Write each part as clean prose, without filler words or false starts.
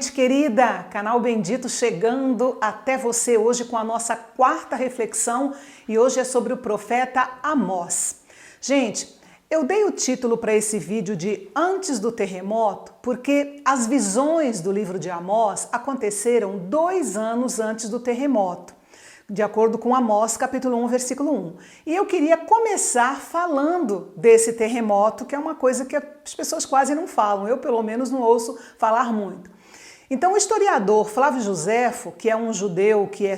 gente querida! Canal Bendito chegando até você hoje com a nossa quarta reflexão e hoje é sobre o profeta Amós. Gente, eu dei o título para esse vídeo de Antes do Terremoto porque as visões do livro de Amós aconteceram 2 anos antes do terremoto, de acordo com Amós capítulo 1, versículo 1. E eu queria começar falando desse terremoto, que é uma coisa que as pessoas quase não falam, eu pelo menos não ouço falar muito. Então o historiador Flávio Joséfo, que é um judeu que é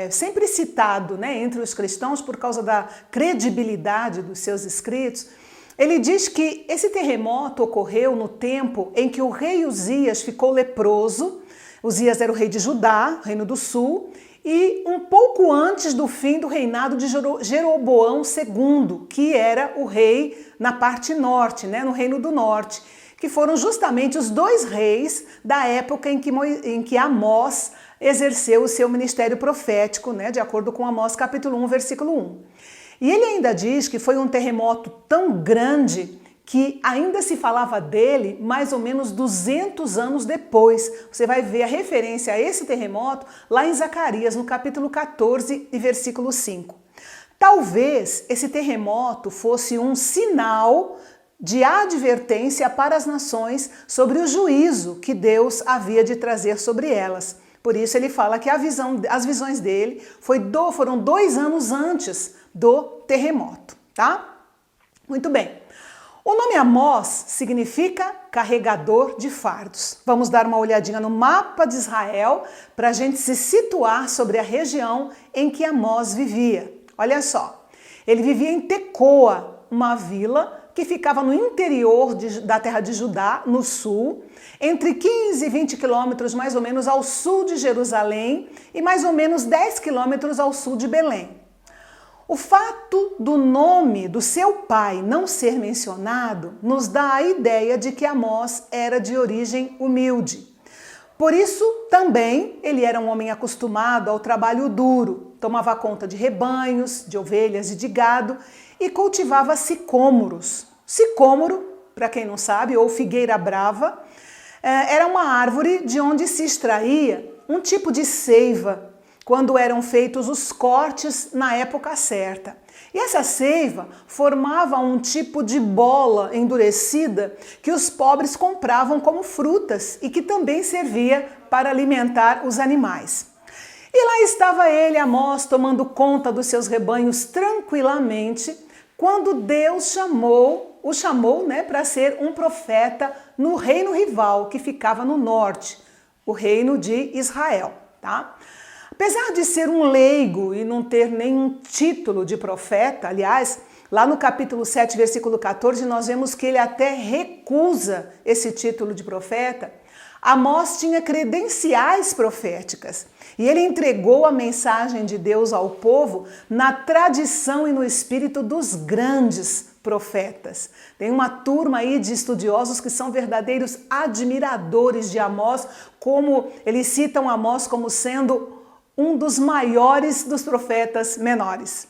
sempre citado, entre os cristãos por causa da credibilidade dos seus escritos, ele diz que esse terremoto ocorreu no tempo em que o rei Uzias ficou leproso. Uzias era o rei de Judá, Reino do Sul, e um pouco antes do fim do reinado de Jeroboão II, que era o rei na parte norte, no Reino do Norte, que foram justamente os 2 reis da época em que Amós exerceu o seu ministério profético, de acordo com Amós capítulo 1, versículo 1. E ele ainda diz que foi um terremoto tão grande que ainda se falava dele mais ou menos 200 anos depois. Você vai ver a referência a esse terremoto lá em Zacarias, no capítulo 14 e versículo 5. Talvez esse terremoto fosse um sinal de advertência para as nações sobre o juízo que Deus havia de trazer sobre elas. Por isso ele fala que as visões dele foram 2 anos antes do terremoto, tá? Muito bem. O nome Amós significa carregador de fardos. Vamos dar uma olhadinha no mapa de Israel para a gente se situar sobre a região em que Amós vivia. Olha só, ele vivia em Tecoa, uma vila que ficava no interior da terra de Judá, no sul, entre 15 e 20 quilômetros mais ou menos ao sul de Jerusalém e mais ou menos 10 quilômetros ao sul de Belém. O fato do nome do seu pai não ser mencionado nos dá a ideia de que Amós era de origem humilde. Por isso, também, ele era um homem acostumado ao trabalho duro, tomava conta de rebanhos, de ovelhas e de gado e cultivava sicômoros. Sicômoro, para quem não sabe, ou figueira brava, era uma árvore de onde se extraía um tipo de seiva, quando eram feitos os cortes na época certa. E essa seiva formava um tipo de bola endurecida que os pobres compravam como frutas e que também servia para alimentar os animais. E lá estava ele, Amós, tomando conta dos seus rebanhos tranquilamente, quando Deus o chamou para ser um profeta no reino rival, que ficava no norte, o reino de Israel, tá? Apesar de ser um leigo e não ter nenhum título de profeta, aliás, lá no capítulo 7, versículo 14, nós vemos que ele até recusa esse título de profeta. Amós tinha credenciais proféticas e ele entregou a mensagem de Deus ao povo na tradição e no espírito dos grandes profetas. Tem uma turma aí de estudiosos que são verdadeiros admiradores de Amós, como eles citam Amós como sendo um dos maiores dos profetas menores.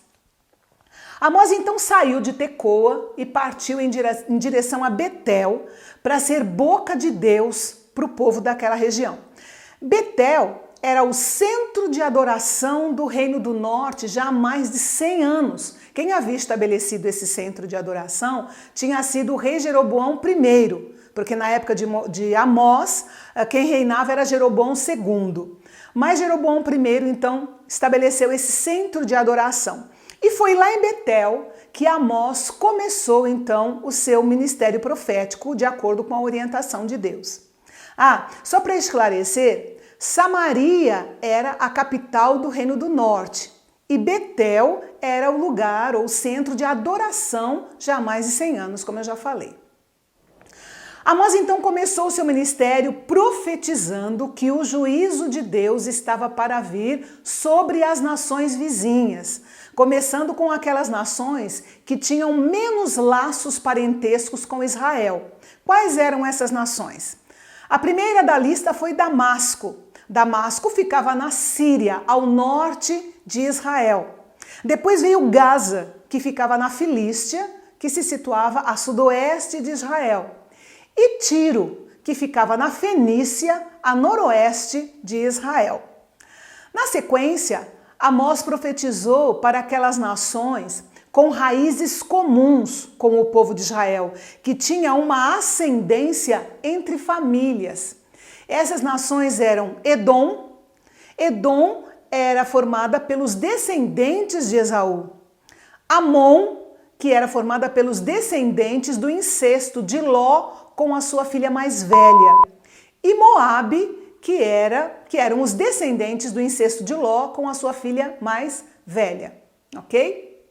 Amós então saiu de Tecoa e partiu em direção a Betel para ser boca de Deus para o povo daquela região. Betel era o centro de adoração do Reino do Norte já há mais de 100 anos. Quem havia estabelecido esse centro de adoração tinha sido o rei Jeroboão I, porque na época de Amós, quem reinava era Jeroboão II. Mas Jeroboão I, então, estabeleceu esse centro de adoração. E foi lá em Betel que Amós começou, então, o seu ministério profético, de acordo com a orientação de Deus. Só para esclarecer, Samaria era a capital do Reino do Norte e Betel era o lugar ou centro de adoração já há mais de 100 anos, como eu já falei. Amós então começou o seu ministério profetizando que o juízo de Deus estava para vir sobre as nações vizinhas, começando com aquelas nações que tinham menos laços parentescos com Israel. Quais eram essas nações? A primeira da lista foi Damasco. Damasco ficava na Síria, ao norte de Israel. Depois veio Gaza, que ficava na Filístia, que se situava a sudoeste de Israel. E Tiro, que ficava na Fenícia, a noroeste de Israel. Na sequência, Amós profetizou para aquelas nações com raízes comuns com o povo de Israel, que tinha uma ascendência entre famílias. Essas nações eram Edom. Edom era formada pelos descendentes de Esaú. Amon, que era formada pelos descendentes do incesto de Ló com a sua filha mais velha. E Moabe, que eram os descendentes do incesto de Ló com a sua filha mais velha, ok?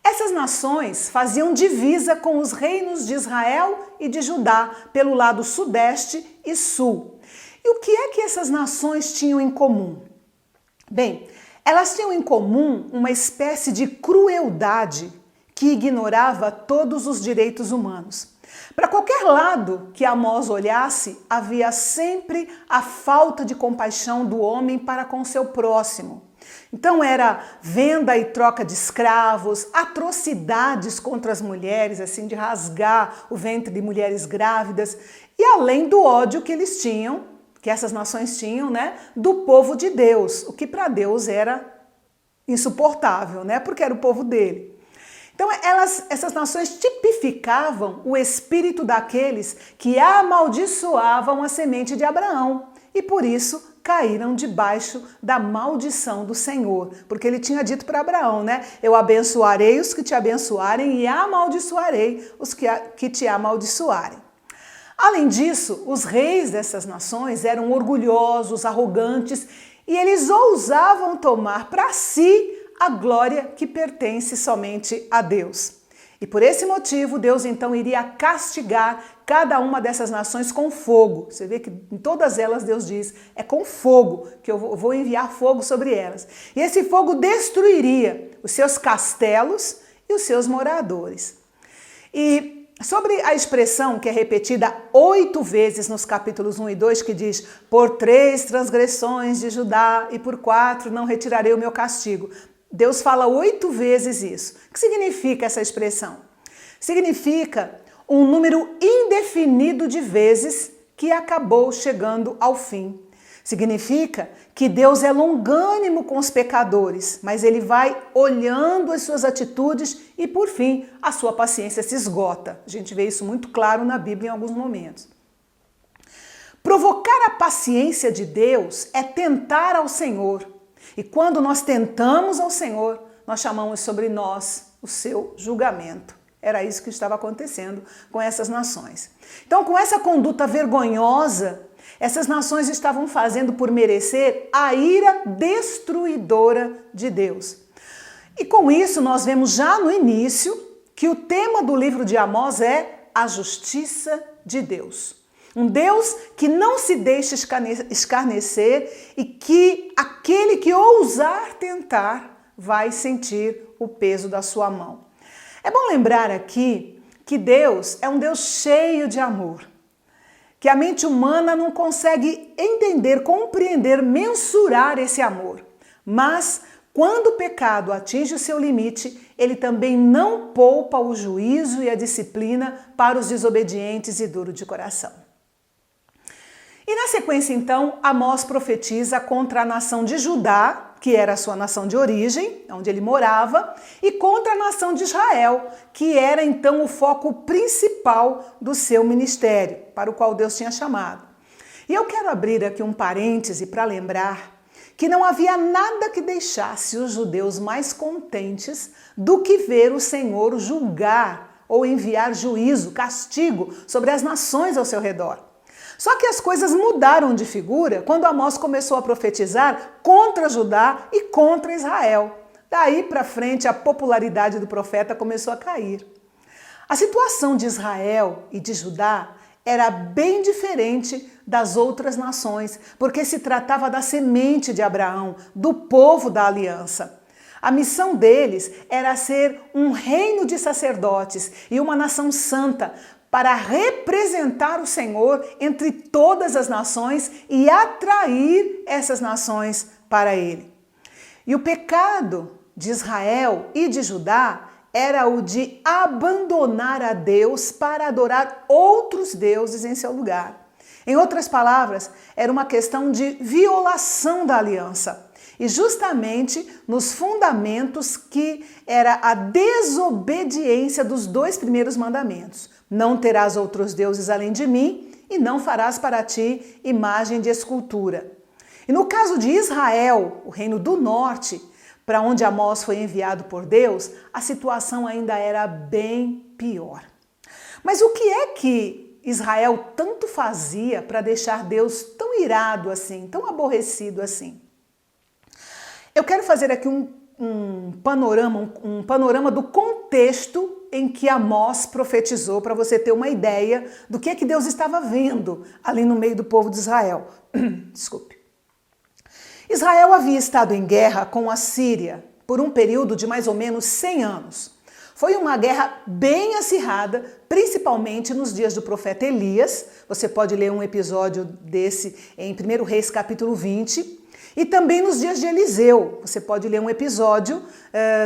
Essas nações faziam divisa com os reinos de Israel e de Judá pelo lado sudeste e sul. E o que é que essas nações tinham em comum? Bem, elas tinham em comum uma espécie de crueldade que ignorava todos os direitos humanos. Para qualquer lado que Amós olhasse, havia sempre a falta de compaixão do homem para com seu próximo. Então era venda e troca de escravos, atrocidades contra as mulheres, assim, de rasgar o ventre de mulheres grávidas, e além do ódio que eles tinham, que essas nações tinham, né, do povo de Deus, o que para Deus era insuportável, né, porque era o povo dele. Então essas nações tipificavam o espírito daqueles que amaldiçoavam a semente de Abraão e por isso caíram debaixo da maldição do Senhor, porque ele tinha dito para Abraão, né? Eu abençoarei os que te abençoarem e amaldiçoarei os que te amaldiçoarem. Além disso, os reis dessas nações eram orgulhosos, arrogantes e eles ousavam tomar para si a glória que pertence somente a Deus. E por esse motivo, Deus então iria castigar cada uma dessas nações com fogo. Você vê que em todas elas Deus diz, é com fogo que eu vou enviar fogo sobre elas. E esse fogo destruiria os seus castelos e os seus moradores. E sobre a expressão que é repetida 8 vezes nos capítulos 1 e 2, que diz, por 3 transgressões de Judá e por 4 não retirarei o meu castigo. Deus fala 8 vezes isso. O que significa essa expressão? Significa um número indefinido de vezes que acabou chegando ao fim. Significa que Deus é longânimo com os pecadores, mas ele vai olhando as suas atitudes e, por fim, a sua paciência se esgota. A gente vê isso muito claro na Bíblia em alguns momentos. Provocar a paciência de Deus é tentar ao Senhor. E quando nós tentamos ao Senhor, nós chamamos sobre nós o seu julgamento. Era isso que estava acontecendo com essas nações. Então, com essa conduta vergonhosa, essas nações estavam fazendo por merecer a ira destruidora de Deus. E com isso, nós vemos já no início que o tema do livro de Amós é a justiça de Deus. Um Deus que não se deixa escarnecer e que aquele que ousar tentar vai sentir o peso da sua mão. É bom lembrar aqui que Deus é um Deus cheio de amor, que a mente humana não consegue entender, compreender, mensurar esse amor. Mas quando o pecado atinge o seu limite, ele também não poupa o juízo e a disciplina para os desobedientes e duros de coração. E na sequência, então, Amós profetiza contra a nação de Judá, que era a sua nação de origem, onde ele morava, e contra a nação de Israel, que era então o foco principal do seu ministério, para o qual Deus tinha chamado. E eu quero abrir aqui um parêntese para lembrar que não havia nada que deixasse os judeus mais contentes do que ver o Senhor julgar ou enviar juízo, castigo sobre as nações ao seu redor. Só que as coisas mudaram de figura quando Amós começou a profetizar contra Judá e contra Israel. Daí para frente a popularidade do profeta começou a cair. A situação de Israel e de Judá era bem diferente das outras nações, porque se tratava da semente de Abraão, do povo da aliança. A missão deles era ser um reino de sacerdotes e uma nação santa, para representar o Senhor entre todas as nações e atrair essas nações para Ele. E o pecado de Israel e de Judá era o de abandonar a Deus para adorar outros deuses em seu lugar. Em outras palavras, era uma questão de violação da aliança. E justamente nos fundamentos que era a desobediência dos 2 primeiros mandamentos. Não terás outros deuses além de mim e não farás para ti imagem de escultura. E no caso de Israel, o reino do norte, para onde Amós foi enviado por Deus, a situação ainda era bem pior. Mas o que é que Israel tanto fazia para deixar Deus tão irado assim, tão aborrecido assim? Eu quero fazer aqui um panorama do contexto em que Amós profetizou, para você ter uma ideia do que é que Deus estava vendo ali no meio do povo de Israel. Desculpe. Israel havia estado em guerra com a Síria por um período de mais ou menos 100 anos. Foi uma guerra bem acirrada, principalmente nos dias do profeta Elias. Você pode ler um episódio desse em 1 Reis capítulo 20. E também nos dias de Eliseu, você pode ler um episódio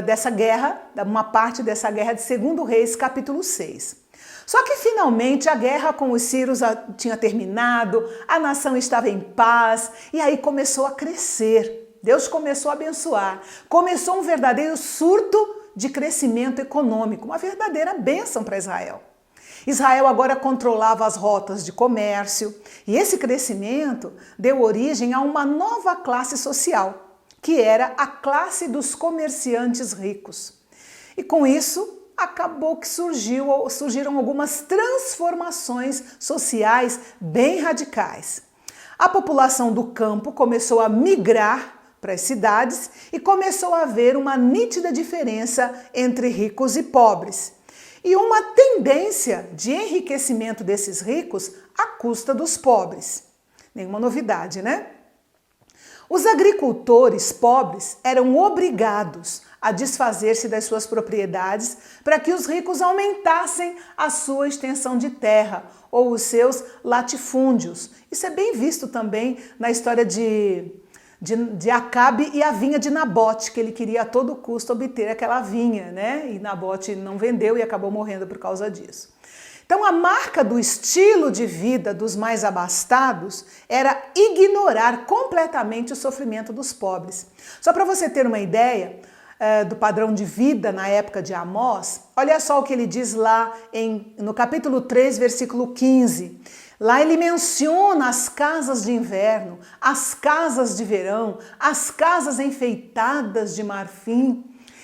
dessa guerra, uma parte dessa guerra de 2 Reis, capítulo 6. Só que finalmente a guerra com os sírios tinha terminado, a nação estava em paz e aí começou a crescer. Deus começou a abençoar, começou um verdadeiro surto de crescimento econômico, uma verdadeira bênção para Israel. Israel agora controlava as rotas de comércio e esse crescimento deu origem a uma nova classe social, que era a classe dos comerciantes ricos. E com isso, acabou que surgiram algumas transformações sociais bem radicais. A população do campo começou a migrar para as cidades e começou a haver uma nítida diferença entre ricos e pobres. E uma tendência de enriquecimento desses ricos à custa dos pobres. Nenhuma novidade, né? Os agricultores pobres eram obrigados a desfazer-se das suas propriedades para que os ricos aumentassem a sua extensão de terra ou os seus latifúndios. Isso é bem visto também na história de Acabe e a vinha de Nabote, que ele queria a todo custo obter aquela vinha, né? E Nabote não vendeu e acabou morrendo por causa disso. Então a marca do estilo de vida dos mais abastados era ignorar completamente o sofrimento dos pobres. Só para você ter uma ideia do padrão de vida na época de Amós, olha só o que ele diz lá no capítulo 3, versículo 15. Lá ele menciona as casas de inverno, as casas de verão, as casas enfeitadas de marfim.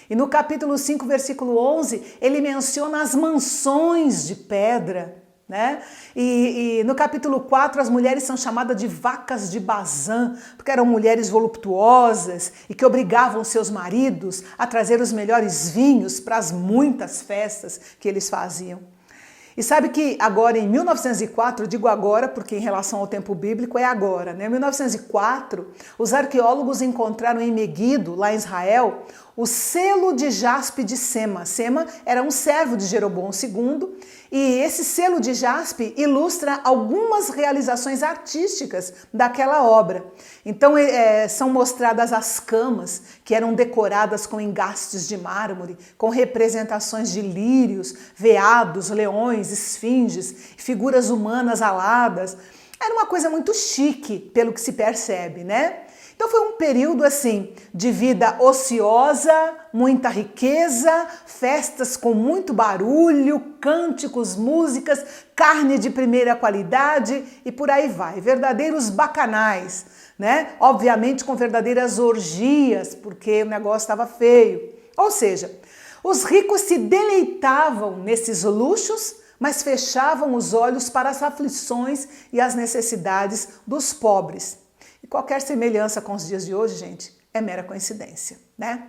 E no capítulo 5, versículo 11, ele menciona as mansões de pedra, né? E no capítulo 4, as mulheres são chamadas de vacas de Bazã, porque eram mulheres voluptuosas e que obrigavam seus maridos a trazer os melhores vinhos para as muitas festas que eles faziam. E sabe que agora em 1904, digo agora porque em relação ao tempo bíblico é agora, né? Em 1904, os arqueólogos encontraram em Meguido, lá em Israel, o selo de jaspe de Sema. Sema era um servo de Jeroboão II e esse selo de jaspe ilustra algumas realizações artísticas daquela obra. Então são mostradas as camas que eram decoradas com engastes de mármore, com representações de lírios, veados, leões, esfinges, figuras humanas aladas. Era uma coisa muito chique, pelo que se percebe, né? Então foi um período assim de vida ociosa, muita riqueza, festas com muito barulho, cânticos, músicas, carne de primeira qualidade e por aí vai. Verdadeiros bacanais, né? Obviamente com verdadeiras orgias, porque o negócio estava feio. Ou seja, os ricos se deleitavam nesses luxos, mas fechavam os olhos para as aflições e as necessidades dos pobres. E qualquer semelhança com os dias de hoje, gente, é mera coincidência, né?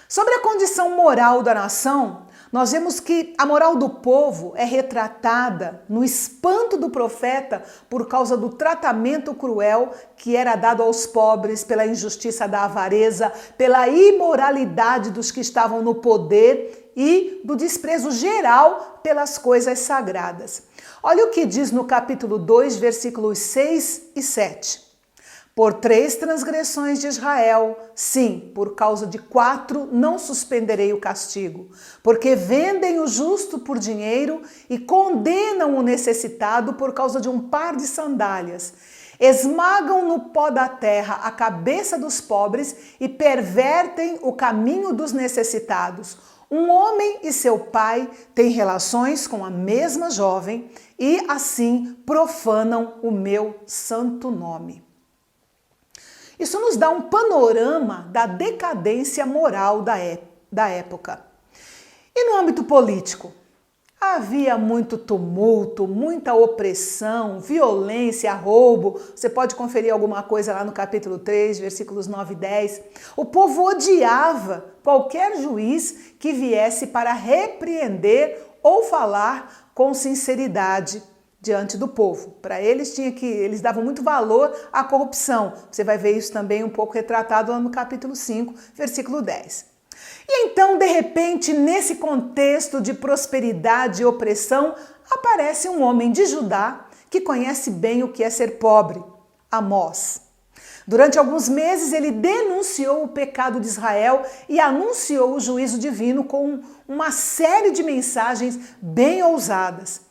Sobre a condição moral da nação, nós vemos que a moral do povo é retratada no espanto do profeta por causa do tratamento cruel que era dado aos pobres, pela injustiça da avareza, pela imoralidade dos que estavam no poder e do desprezo geral pelas coisas sagradas. Olha o que diz no capítulo 2, versículos 6 e 7. Por 3 transgressões de Israel, sim, por causa de 4 não suspenderei o castigo, porque vendem o justo por dinheiro e condenam o necessitado por causa de um par de sandálias. Esmagam no pó da terra a cabeça dos pobres e pervertem o caminho dos necessitados. Um homem e seu pai têm relações com a mesma jovem e assim profanam o meu santo nome. Isso nos dá um panorama da decadência moral da época. E no âmbito político? Havia muito tumulto, muita opressão, violência, roubo. Você pode conferir alguma coisa lá no capítulo 3, versículos 9 e 10. O povo odiava qualquer juiz que viesse para repreender ou falar com sinceridade diante do povo. Para eles eles davam muito valor à corrupção. Você vai ver isso também um pouco retratado lá no capítulo 5, versículo 10. E então, de repente, nesse contexto de prosperidade e opressão, aparece um homem de Judá que conhece bem o que é ser pobre, Amós. Durante alguns meses, ele denunciou o pecado de Israel e anunciou o juízo divino com uma série de mensagens bem ousadas.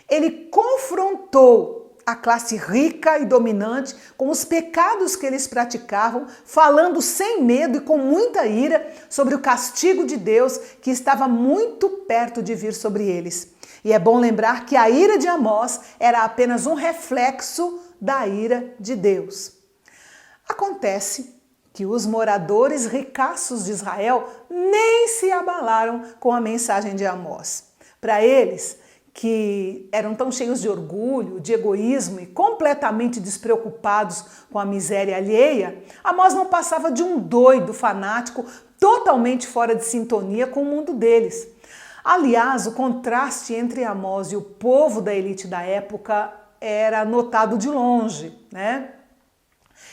Ele confrontou a classe rica e dominante com os pecados que eles praticavam, falando sem medo e com muita ira sobre o castigo de Deus que estava muito perto de vir sobre eles. E é bom lembrar que a ira de Amós era apenas um reflexo da ira de Deus. Acontece que os moradores ricaços de Israel nem se abalaram com a mensagem de Amós. Para eles, que eram tão cheios de orgulho, de egoísmo e completamente despreocupados com a miséria alheia, Amós não passava de um doido fanático totalmente fora de sintonia com o mundo deles. Aliás, o contraste entre Amós e o povo da elite da época era notado de longe, né?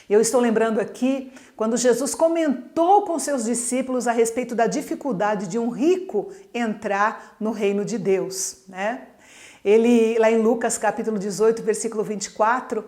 Eu estou lembrando aqui quando Jesus comentou com seus discípulos a respeito da dificuldade de um rico entrar no reino de Deus, né? Ele, lá em Lucas capítulo 18, versículo 24,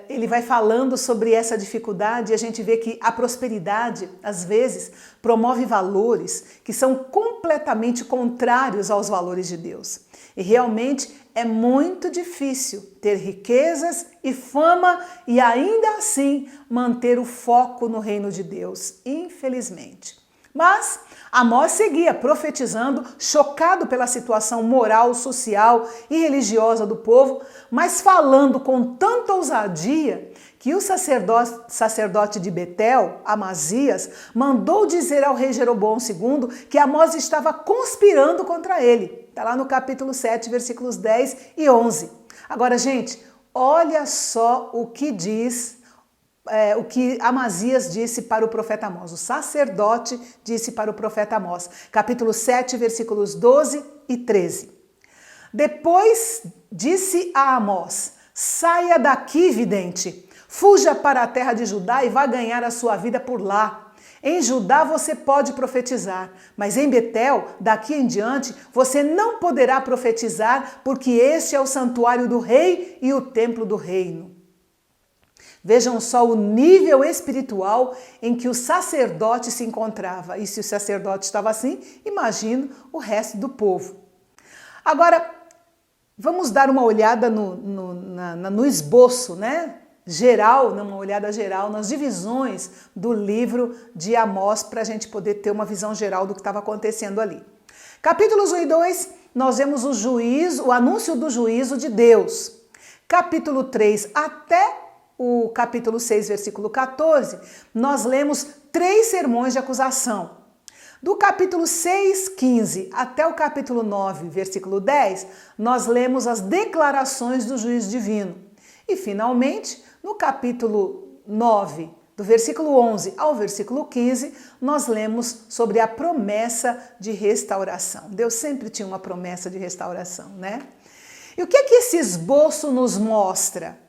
ele vai falando sobre essa dificuldade e a gente vê que a prosperidade, às vezes, promove valores que são completamente contrários aos valores de Deus. E realmente é muito difícil ter riquezas e fama e ainda assim manter o foco no reino de Deus, infelizmente. Mas Amós seguia profetizando, chocado pela situação moral, social e religiosa do povo, mas falando com tanta ousadia que o sacerdote de Betel, Amazias, mandou dizer ao rei Jeroboão II que Amós estava conspirando contra ele. Está lá no capítulo 7, versículos 10 e 11. Agora, gente, olha só o que diz o que Amazias disse para o profeta Amós. O sacerdote disse para o profeta Amós. Capítulo 7, versículos 12 e 13. Depois disse a Amós: saia daqui, vidente, fuja para a terra de Judá e vá ganhar a sua vida por lá. Em Judá você pode profetizar, mas em Betel, daqui em diante, você não poderá profetizar, porque este é o santuário do rei e o templo do reino. Vejam só o nível espiritual em que o sacerdote se encontrava. E se o sacerdote estava assim, imagino o resto do povo. Agora, vamos dar uma olhada no esboço, né? Geral, uma olhada geral nas divisões do livro de Amós para a gente poder ter uma visão geral do que estava acontecendo ali. Capítulos 1 e 2, nós vemos o anúncio do juízo de Deus. Capítulo 3 até o capítulo 6, versículo 14, nós lemos 3 sermões de acusação. Do capítulo 6, 15 até o capítulo 9, versículo 10, nós lemos as declarações do juiz divino. E, finalmente, no capítulo 9, do versículo 11 ao versículo 15, nós lemos sobre a promessa de restauração. Deus sempre tinha uma promessa de restauração, né? E o que é que esse esboço nos mostra?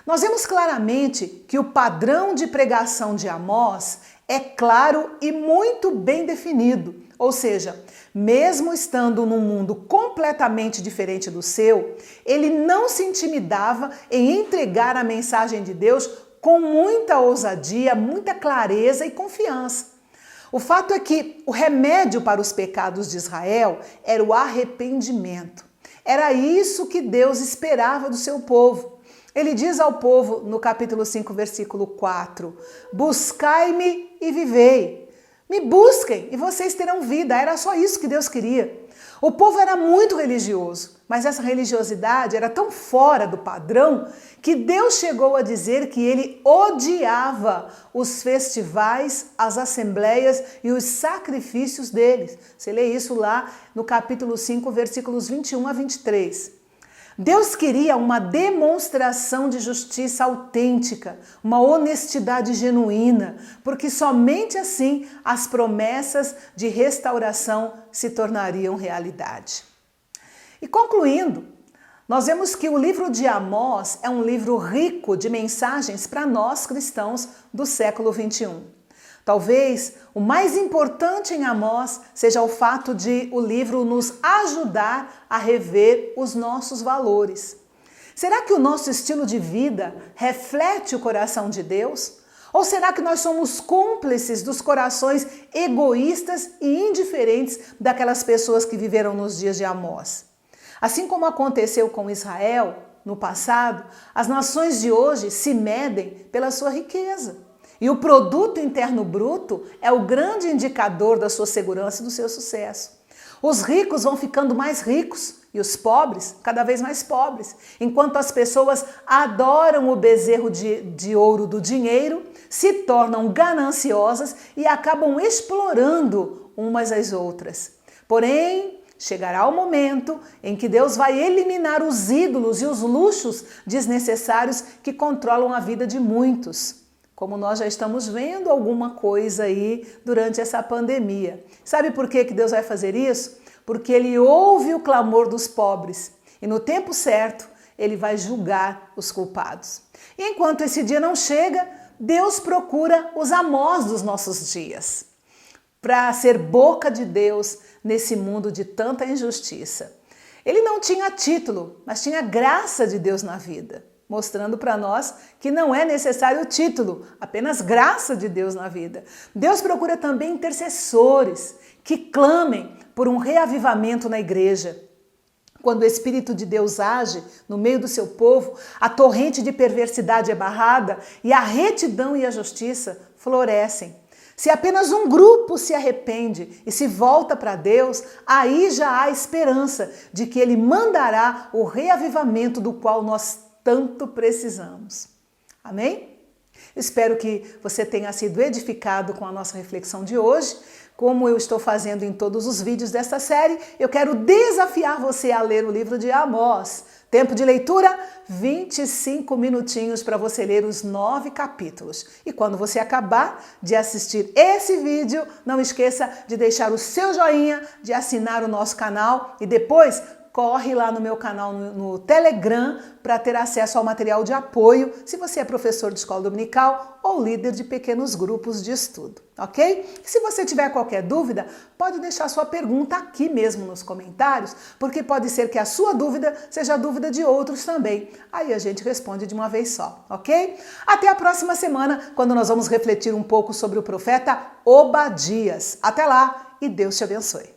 Nós vemos claramente que o padrão de pregação de Amós é claro e muito bem definido. Ou seja, mesmo estando num mundo completamente diferente do seu, ele não se intimidava em entregar a mensagem de Deus com muita ousadia, muita clareza e confiança. O fato é que o remédio para os pecados de Israel era o arrependimento. Era isso que Deus esperava do seu povo. Ele diz ao povo no capítulo 5, versículo 4, buscai-me e vivei. Me busquem e vocês terão vida. Era só isso que Deus queria. O povo era muito religioso, mas essa religiosidade era tão fora do padrão que Deus chegou a dizer que ele odiava os festivais, as assembleias e os sacrifícios deles. Você lê isso lá no capítulo 5, versículos 21 a 23. Deus queria uma demonstração de justiça autêntica, uma honestidade genuína, porque somente assim as promessas de restauração se tornariam realidade. E concluindo, nós vemos que o livro de Amós é um livro rico de mensagens para nós cristãos do século 21. Talvez o mais importante em Amós seja o fato de o livro nos ajudar a rever os nossos valores. Será que o nosso estilo de vida reflete o coração de Deus? Ou será que nós somos cúmplices dos corações egoístas e indiferentes daquelas pessoas que viveram nos dias de Amós? Assim como aconteceu com Israel no passado, as nações de hoje se medem pela sua riqueza. E o produto interno bruto é o grande indicador da sua segurança e do seu sucesso. Os ricos vão ficando mais ricos e os pobres cada vez mais pobres, enquanto as pessoas adoram o bezerro de ouro do dinheiro, se tornam gananciosas e acabam explorando umas às outras. Porém, chegará o momento em que Deus vai eliminar os ídolos e os luxos desnecessários que controlam a vida de muitos. Como nós já estamos vendo alguma coisa aí durante essa pandemia. Sabe por que Deus vai fazer isso? Porque Ele ouve o clamor dos pobres e no tempo certo Ele vai julgar os culpados. E enquanto esse dia não chega, Deus procura os Amós dos nossos dias para ser boca de Deus nesse mundo de tanta injustiça. Ele não tinha título, mas tinha graça de Deus na vida, mostrando para nós que não é necessário o título, apenas graça de Deus na vida. Deus procura também intercessores que clamem por um reavivamento na igreja. Quando o Espírito de Deus age no meio do seu povo, a torrente de perversidade é barrada e a retidão e a justiça florescem. Se apenas um grupo se arrepende e se volta para Deus, aí já há esperança de que Ele mandará o reavivamento do qual nós tanto precisamos. Amém? Espero que você tenha sido edificado com a nossa reflexão de hoje. Como eu estou fazendo em todos os vídeos desta série, eu quero desafiar você a ler o livro de Amós. Tempo de leitura, 25 minutinhos para você ler os 9 capítulos. E quando você acabar de assistir esse vídeo, não esqueça de deixar o seu joinha, de assinar o nosso canal e depois corre lá no meu canal no Telegram para ter acesso ao material de apoio se você é professor de escola dominical ou líder de pequenos grupos de estudo, ok? E se você tiver qualquer dúvida, pode deixar sua pergunta aqui mesmo nos comentários, porque pode ser que a sua dúvida seja a dúvida de outros também. Aí a gente responde de uma vez só, ok? Até a próxima semana, quando nós vamos refletir um pouco sobre o profeta Obadias. Até lá e Deus te abençoe.